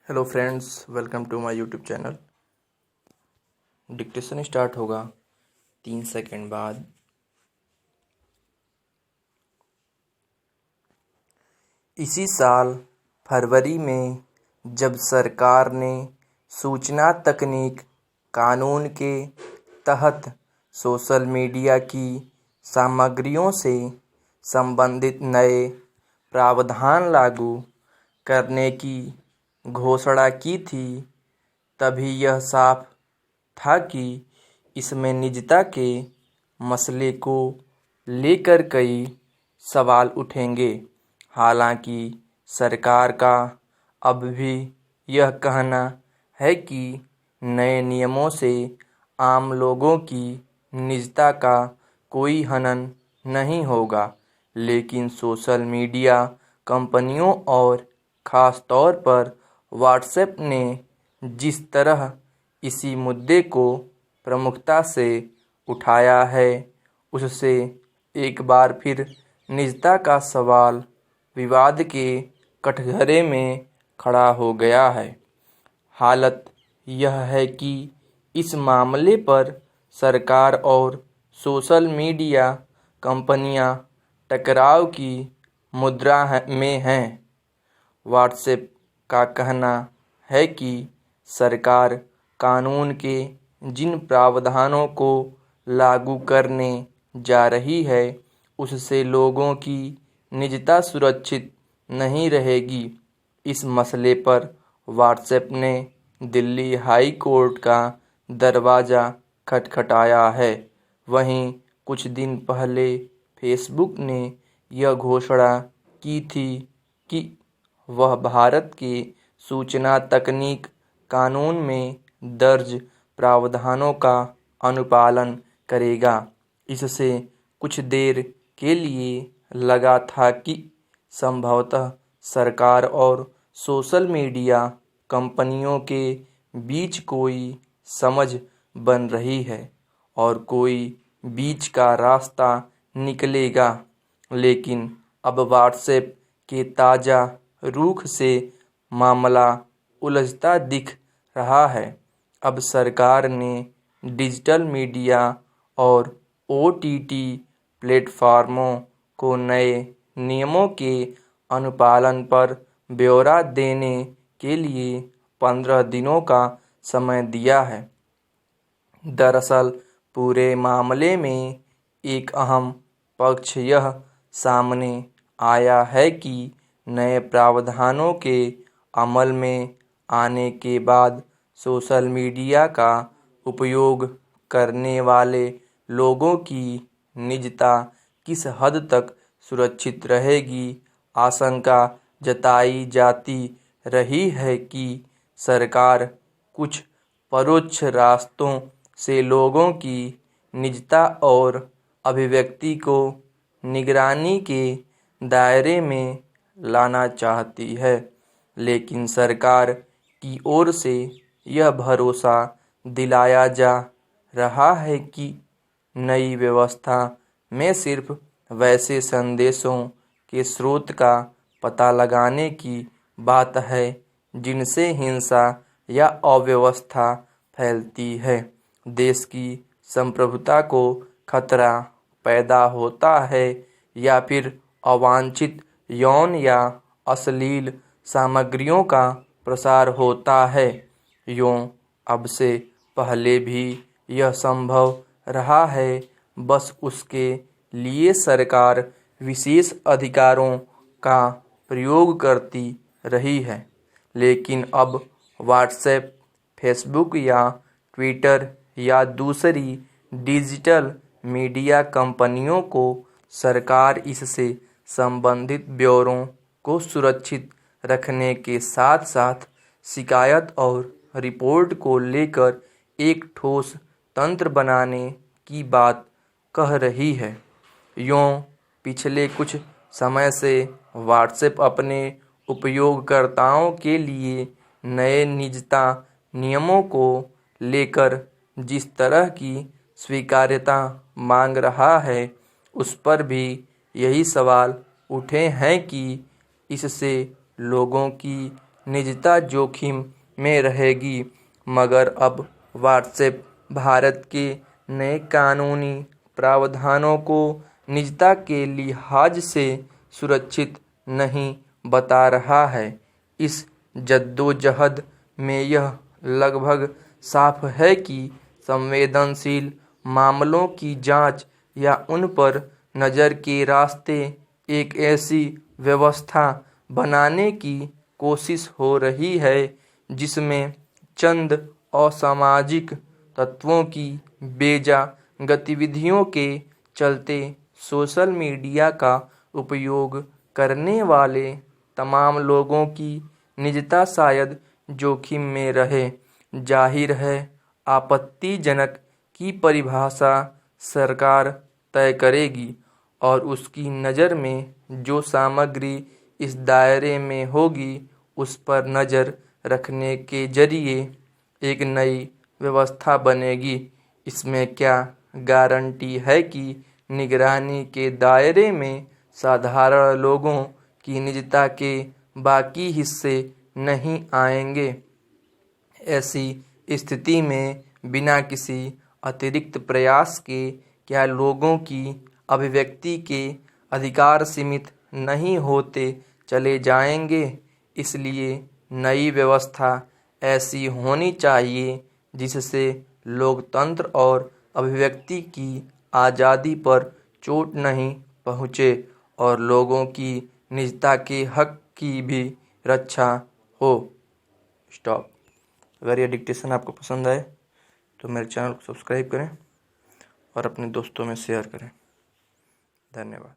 Hello friends, welcome to my YouTube channel. Dictation start होगा 3 second बाद। इसी साल फरवरी में जब सरकार ने सूचना तकनीक कानून के तहत सोशल मीडिया की सामग्रियों से संबंधित नए प्रावधान लागू करने की घोषणा की थी, तभी यह साफ था कि इसमें निजता के मसले को लेकर कई सवाल उठेंगे। हालांकि सरकार का अब भी यह कहना है कि नए नियमों से आम लोगों की निजता का कोई हनन नहीं होगा, लेकिन सोशल मीडिया कंपनियों और ख़ास तौर पर व्हाट्सएप ने जिस तरह इसी मुद्दे को प्रमुखता से उठाया है, उससे एक बार फिर निजता का सवाल विवाद के कटघरे में खड़ा हो गया है। हालत यह है कि इस मामले पर सरकार और सोशल मीडिया कंपनियां टकराव की मुद्रा में हैं। व्हाट्सएप का कहना है कि सरकार कानून के जिन प्रावधानों को लागू करने जा रही है, उससे लोगों की निजता सुरक्षित नहीं रहेगी। इस मसले पर व्हाट्सएप ने दिल्ली हाई कोर्ट का दरवाज़ा खटखटाया है। वहीं कुछ दिन पहले फेसबुक ने यह घोषणा की थी कि वह भारत के सूचना तकनीक कानून में दर्ज प्रावधानों का अनुपालन करेगा। इससे कुछ देर के लिए लगा था कि संभवतः सरकार और सोशल मीडिया कंपनियों के बीच कोई समझ बन रही है और कोई बीच का रास्ता निकलेगा, लेकिन अब व्हाट्सएप के ताज़ा रुख से मामला उलझता दिख रहा है। अब सरकार ने डिजिटल मीडिया और OTT प्लेटफार्मों को नए नियमों के अनुपालन पर ब्यौरा देने के लिए 15 दिनों का समय दिया है। दरअसल पूरे मामले में एक अहम पक्ष यह सामने आया है कि नए प्रावधानों के अमल में आने के बाद सोशल मीडिया का उपयोग करने वाले लोगों की निजता किस हद तक सुरक्षित रहेगी। आशंका जताई जाती रही है कि सरकार कुछ परोक्ष रास्तों से लोगों की निजता और अभिव्यक्ति को निगरानी के दायरे में लाना चाहती है, लेकिन सरकार की ओर से यह भरोसा दिलाया जा रहा है कि नई व्यवस्था में सिर्फ वैसे संदेशों के स्रोत का पता लगाने की बात है जिनसे हिंसा या अव्यवस्था फैलती है, देश की संप्रभुता को खतरा पैदा होता है या फिर अवांछित यौन या अश्लील सामग्रियों का प्रसार होता है। यूँ अब से पहले भी यह संभव रहा है, बस उसके लिए सरकार विशेष अधिकारों का प्रयोग करती रही है। लेकिन अब व्हाट्सएप, फेसबुक या ट्विटर या दूसरी डिजिटल मीडिया कंपनियों को सरकार इससे संबंधित ब्यौरों को सुरक्षित रखने के साथ साथ शिकायत और रिपोर्ट को लेकर एक ठोस तंत्र बनाने की बात कह रही है। यूँ पिछले कुछ समय से व्हाट्सएप अपने उपयोगकर्ताओं के लिए नए निजता नियमों को लेकर जिस तरह की स्वीकार्यता मांग रहा है, उस पर भी यही सवाल उठे हैं कि इससे लोगों की निजता जोखिम में रहेगी। मगर अब व्हाट्सएप भारत के नए कानूनी प्रावधानों को निजता के लिहाज से सुरक्षित नहीं बता रहा है। इस जद्दोजहद में यह लगभग साफ है कि संवेदनशील मामलों की जांच या उन पर नज़र के रास्ते एक ऐसी व्यवस्था बनाने की कोशिश हो रही है जिसमें चंद असामाजिक तत्वों की बेजा गतिविधियों के चलते सोशल मीडिया का उपयोग करने वाले तमाम लोगों की निजता शायद जोखिम में रहे। जाहिर है, आपत्तिजनक की परिभाषा सरकार तय करेगी और उसकी नज़र में जो सामग्री इस दायरे में होगी उस पर नज़र रखने के जरिए एक नई व्यवस्था बनेगी। इसमें क्या गारंटी है कि निगरानी के दायरे में साधारण लोगों की निजता के बाकी हिस्से नहीं आएंगे? ऐसी स्थिति में बिना किसी अतिरिक्त प्रयास के क्या लोगों की अभिव्यक्ति के अधिकार सीमित नहीं होते चले जाएंगे? इसलिए नई व्यवस्था ऐसी होनी चाहिए जिससे लोकतंत्र और अभिव्यक्ति की आज़ादी पर चोट नहीं पहुँचे और लोगों की निजता के हक की भी रक्षा हो। स्टॉप। अगर यह डिक्टेशन आपको पसंद आए तो मेरे चैनल को सब्सक्राइब करें और अपने दोस्तों में शेयर करें। धन्यवाद।